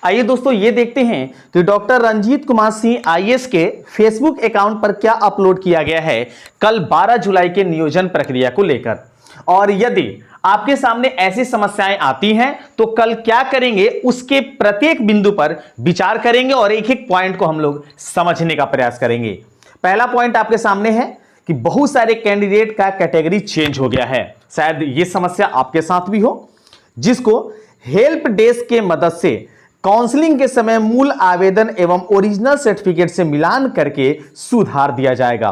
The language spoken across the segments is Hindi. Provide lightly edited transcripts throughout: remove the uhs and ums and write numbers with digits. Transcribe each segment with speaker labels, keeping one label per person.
Speaker 1: आइए दोस्तों ये देखते हैं कि डॉक्टर रंजीत कुमार सिंह आईएएस के फेसबुक अकाउंट पर क्या अपलोड किया गया है कल 12 जुलाई के नियोजन प्रक्रिया को लेकर। और यदि आपके सामने ऐसी समस्याएं आती हैं तो कल क्या करेंगे उसके प्रत्येक बिंदु पर विचार करेंगे और एक एक पॉइंट को हम लोग समझने का प्रयास करेंगे। पहला पॉइंट आपके सामने है कि बहुत सारे कैंडिडेट का कैटेगरी चेंज हो गया है। शायद यह समस्या आपके साथ भी हो, जिसको हेल्प डेस्क के मदद से काउंसलिंग के समय मूल आवेदन एवं ओरिजिनल सर्टिफिकेट से मिलान करके सुधार दिया जाएगा।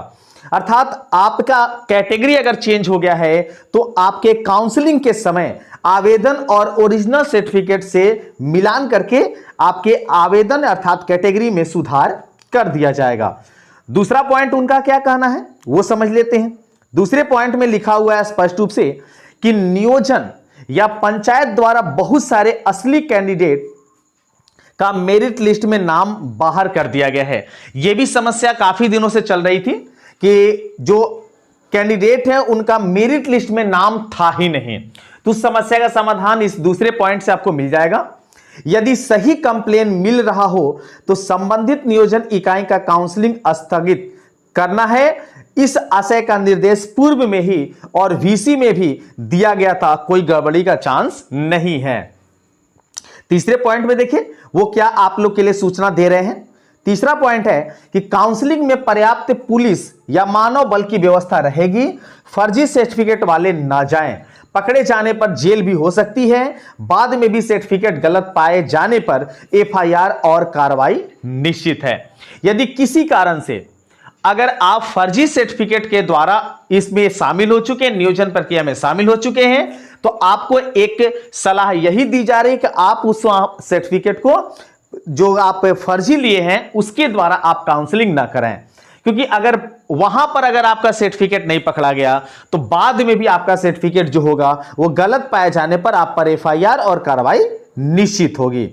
Speaker 1: अर्थात आपका कैटेगरी अगर चेंज हो गया है तो आपके काउंसलिंग के समय आवेदन और ओरिजिनल सर्टिफिकेट से मिलान करके आपके आवेदन अर्थात कैटेगरी में सुधार कर दिया जाएगा। दूसरा पॉइंट उनका क्या कहना है वो समझ लेते हैं। दूसरे पॉइंट में लिखा हुआ है स्पष्ट रूप से कि नियोजन या पंचायत द्वारा बहुत सारे असली कैंडिडेट का मेरिट लिस्ट में नाम बाहर कर दिया गया है। यह भी समस्या काफी दिनों से चल रही थी कि जो कैंडिडेट है उनका मेरिट लिस्ट में नाम था ही नहीं। तो उस समस्या का समाधान इस दूसरे पॉइंट से आपको मिल जाएगा। यदि सही कंप्लेन मिल रहा हो तो संबंधित नियोजन इकाई का काउंसलिंग स्थगित करना है। इस आशय का निर्देश पूर्व में ही और वीसी में भी दिया गया था, कोई गड़बड़ी का चांस नहीं है। तीसरे पॉइंट में देखिए वो क्या आप लोग के लिए सूचना दे रहे हैं। तीसरा पॉइंट है कि काउंसलिंग में पर्याप्त पुलिस या मानव बल की व्यवस्था रहेगी। फर्जी सर्टिफिकेट वाले ना जाएं, पकड़े जाने पर जेल भी हो सकती है। बाद में भी सर्टिफिकेट गलत पाए जाने पर एफआईआर और कार्रवाई निश्चित है। यदि किसी कारण से अगर आप फर्जी सर्टिफिकेट के द्वारा इसमें शामिल हो चुके हैं, नियोजन प्रक्रिया में शामिल हो चुके हैं, तो आपको एक सलाह यही दी जा रही है कि आप उस सर्टिफिकेट को जो आप फर्जी लिए हैं उसके द्वारा आप काउंसलिंग ना करें, क्योंकि अगर वहां पर अगर आपका सर्टिफिकेट नहीं पकड़ा गया तो बाद में भी आपका सर्टिफिकेट जो होगा वो गलत पाए जाने पर आप पर एफआईआर और कार्रवाई निश्चित होगी।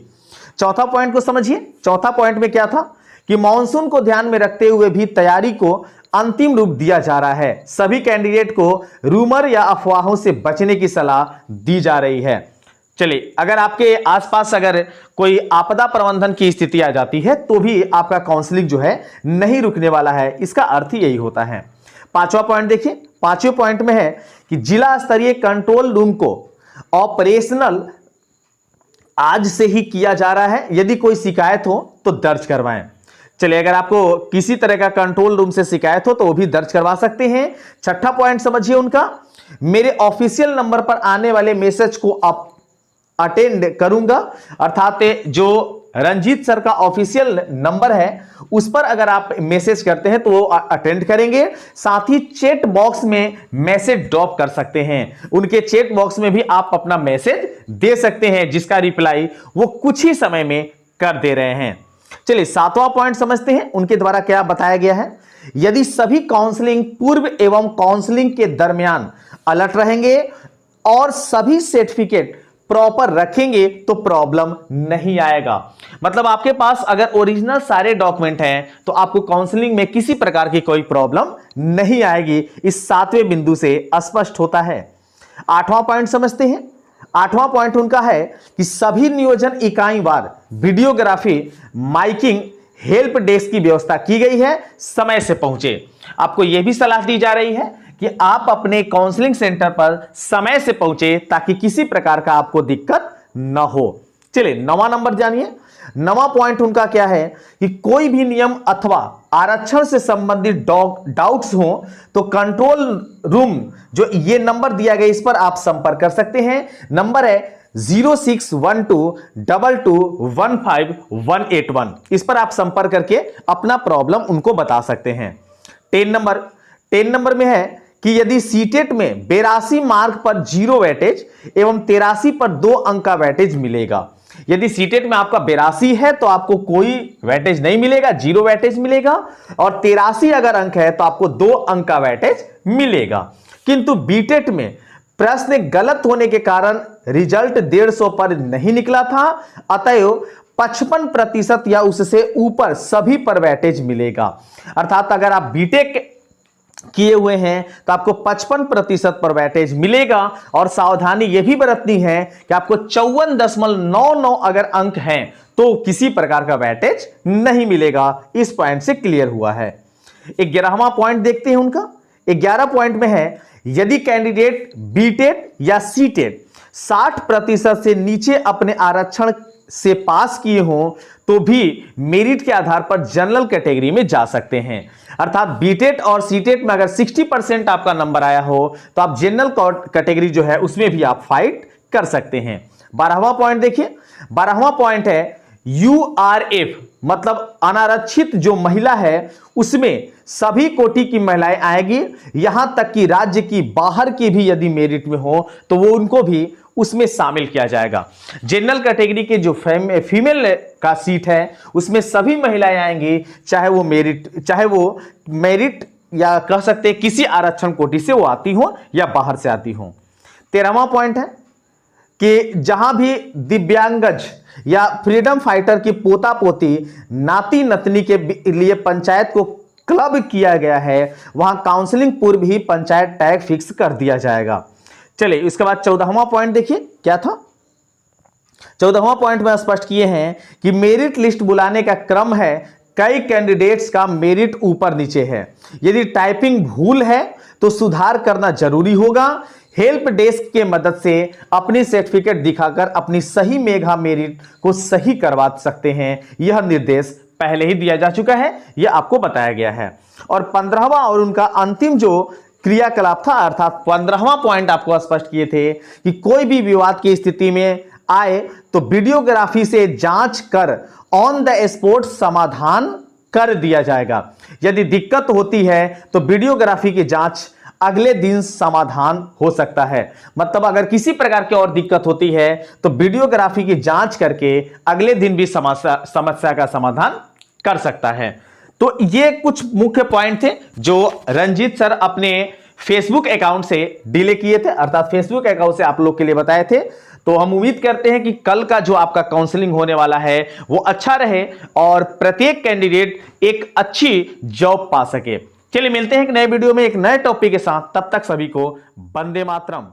Speaker 1: चौथा पॉइंट को समझिए। चौथा पॉइंट में क्या था कि मॉनसून को ध्यान में रखते हुए भी तैयारी को अंतिम रूप दिया जा रहा है। सभी कैंडिडेट को रूमर या अफवाहों से बचने की सलाह दी जा रही है। चलिए, अगर आपके आसपास अगर कोई आपदा प्रबंधन की स्थिति आ जाती है तो भी आपका काउंसलिंग जो है नहीं रुकने वाला है। इसका अर्थ यही होता है। पांचवा पॉइंट देखिए। पांचवें पॉइंट में है कि जिला स्तरीय कंट्रोल रूम को ऑपरेशनल आज से ही किया जा रहा है। यदि कोई शिकायत हो तो दर्ज करवाएं। चलिए, अगर आपको किसी तरह का कंट्रोल रूम से शिकायत हो तो वो भी दर्ज करवा सकते हैं। छठा पॉइंट समझिए उनका, मेरे ऑफिशियल नंबर पर आने वाले मैसेज को आप अटेंड करूंगा। अर्थात जो रंजीत सर का ऑफिशियल नंबर है उस पर अगर आप मैसेज करते हैं तो वो अटेंड करेंगे। साथ ही चैट बॉक्स में मैसेज ड्रॉप कर सकते हैं। उनके चैट बॉक्स में भी आप अपना मैसेज दे सकते हैं, जिसका रिप्लाई वो कुछ ही समय में कर दे रहे हैं। चलिए, सातवां पॉइंट समझते हैं उनके द्वारा क्या बताया गया है। यदि सभी काउंसलिंग पूर्व एवं काउंसलिंग के दरमियान अलर्ट रहेंगे और सभी सर्टिफिकेट प्रॉपर रखेंगे तो प्रॉब्लम नहीं आएगा। मतलब आपके पास अगर ओरिजिनल सारे डॉक्यूमेंट हैं तो आपको काउंसलिंग में किसी प्रकार की कोई प्रॉब्लम नहीं आएगी। इस सातवें बिंदु से स्पष्ट होता है। आठवां पॉइंट समझते हैं। आठवां पॉइंट उनका है कि सभी नियोजन इकाई वार वीडियोग्राफी माइकिंग हेल्प डेस्क की व्यवस्था की गई है। समय से पहुंचे। आपको यह भी सलाह दी जा रही है कि आप अपने काउंसलिंग सेंटर पर समय से पहुंचे ताकि किसी प्रकार का आपको दिक्कत न हो। चलिए, नवा नंबर जानिए। नवा पॉइंट उनका क्या है कि कोई भी नियम अथवा आरक्षण से संबंधित डाउट्स हो तो कंट्रोल रूम जो ये नंबर दिया गया इस पर आप संपर्क कर सकते हैं। नंबर है 0612221581। इस पर आप संपर्क करके अपना प्रॉब्लम उनको बता सकते हैं। 10 नंबर में है कि यदि सीटेट में 82 मार्क पर 0 वेटेज एवं 83 पर 2 अंक का वेटेज मिलेगा। यदि सीटेट में आपका 82 है तो आपको कोई वेटेज नहीं मिलेगा, 0 वेटेज मिलेगा। और 83 अगर अंक है तो आपको 2 अंक का वेटेज मिलेगा। किंतु बीटेट में प्रश्न गलत होने के कारण रिजल्ट 150 पर नहीं निकला था, अतएव 55% या उससे ऊपर सभी पर वेटेज मिलेगा। अर्थात अगर आप बीटेक किए हुए हैं तो आपको 55% पर वेटेज मिलेगा। और सावधानी यह भी बरतनी है कि आपको 54.99 अगर अंक हैं तो किसी प्रकार का वेटेज नहीं मिलेगा। इस पॉइंट से क्लियर हुआ है। 11वां पॉइंट देखते हैं उनका। 11 पॉइंट में है, यदि कैंडिडेट बीटेट या सीटेट 60% से नीचे अपने आरक्षण से पास किए हों तो भी मेरिट के आधार पर जनरल कैटेगरी में जा सकते हैं। अर्थात बीटेट और सीटेट में अगर 60% आपका नंबर आया हो तो आप जनरल कैटेगरी जो है उसमें भी आप फाइट कर सकते हैं। 12वां पॉइंट देखिए। 12वां पॉइंट है यूआरएफ, मतलब अनारक्षित जो महिला है उसमें सभी कोटि की महिलाएं आएगी, यहां तक कि राज्य की बाहर की भी यदि मेरिट में हो तो वो उनको भी उसमें शामिल किया जाएगा। जनरल कैटेगरी के जो फीमेल का सीट है उसमें सभी महिलाएं आएंगी, चाहे वो मेरिट या कह सकते हैं किसी आरक्षण कोटि से वो आती हो या बाहर से आती हो। 13वां पॉइंट है कि जहां भी दिव्यांगज या फ्रीडम फाइटर की पोता पोती नाती नतनी के लिए पंचायत को क्लब किया गया है, वहां काउंसलिंग पूर्व ही पंचायत टैग फिक्स कर दिया जाएगा। चलिए इसके बाद 14वां पॉइंट देखिए क्या था। 14वां पॉइंट में स्पष्ट किए हैं कि मेरिट लिस्ट बुलाने का क्रम है, कई कैंडिडेट्स का मेरिट ऊपर नीचे है, यदि टाइपिंग भूल है तो सुधार करना जरूरी होगा। हेल्प डेस्क के मदद से अपनी सर्टिफिकेट दिखाकर अपनी सही मेगा मेरिट को सही करवा सकते हैं। यह निर्देश पहले ही दिया जा चुका है, यह आपको बताया गया है। और 15वां और उनका अंतिम जो क्रियाकलाप था, अर्थात 15वां पॉइंट आपको स्पष्ट किए थे कि कोई भी विवाद की स्थिति में आए तो वीडियोग्राफी से जांच कर ऑन द स्पॉट समाधान कर दिया जाएगा। यदि दिक्कत होती है तो वीडियोग्राफी की जांच अगले दिन समाधान हो सकता है। मतलब अगर किसी प्रकार की और दिक्कत होती है तो वीडियोग्राफी की जांच करके अगले दिन भी समस्या का समाधान कर सकता है। तो ये कुछ मुख्य पॉइंट थे जो रंजीत सर अपने फेसबुक अकाउंट से डिले किए थे, अर्थात फेसबुक अकाउंट से आप लोग के लिए बताए थे। तो हम उम्मीद करते हैं कि कल का जो आपका काउंसलिंग होने वाला है वो अच्छा रहे और प्रत्येक कैंडिडेट एक अच्छी जॉब पा सके। चलिए मिलते हैं एक नए वीडियो में एक नए टॉपिक के साथ, तब तक सभी को वंदे मातरम।